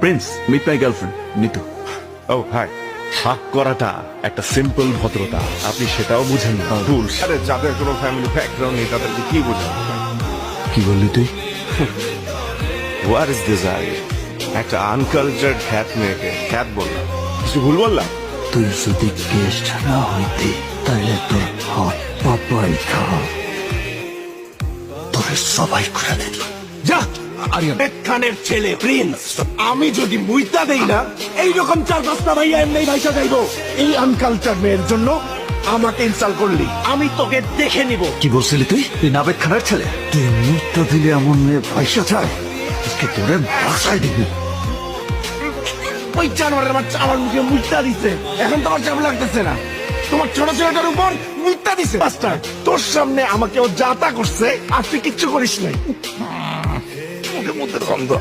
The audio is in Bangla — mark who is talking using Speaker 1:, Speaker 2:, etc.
Speaker 1: Prince meet my girlfriend Neetu.
Speaker 2: Oh hi, হাক করাটা একটা সিম্পল ভদ্রতা, আপনি সেটাও বুঝেন না। ভুল। আরে যাদের কোনো ফ্যামিলি ব্যাকগ্রাউন্ড নেই তাদেরকে কি বোঝেন?
Speaker 1: কি বললি তুই?
Speaker 2: Where is this I? একটা আনকালচার্ড খ্যাত মেয়েকে খ্যাত বললাম, কিছু ভুল বললাম?
Speaker 1: তুই যদি গেস্ট না হইতি তাহলে তোর হাত পাপাই খাওয়া তোরে সবাই করে দিত।
Speaker 3: যা আরিয়ান খানের ছেলে প্রিন্স, আমি যদি মুইতা দেই না এইরকম 4-5টা ভাইয়া এমনি ভাইসা যাইবো। এই আনকালচার মেয়ের জন্য আমাকে ইনসাল্ট করলি, আমি তোকে দেখে নিব।
Speaker 1: কি বলছিলি তুই? তুই নাবেদ খানের ছেলে? তুই মুখটা দিলে এমন মেয়ে পয়সা চায় আজকে তোরে ভাষায় দিবি।
Speaker 3: ওই জানোয়ারের বাচ্চা আমার মুখে মুইতা দিছে, এখন তো আমার চাপ লাগতেছে না। তোমার ছোট ছেলেটার উপর মুইতা দিছে মাস্টার, তোর সামনে আমাকে ও যাতা করছে আর তুই কিচ্ছু করিস নাই। মুখের মধ্যে গন্ধ।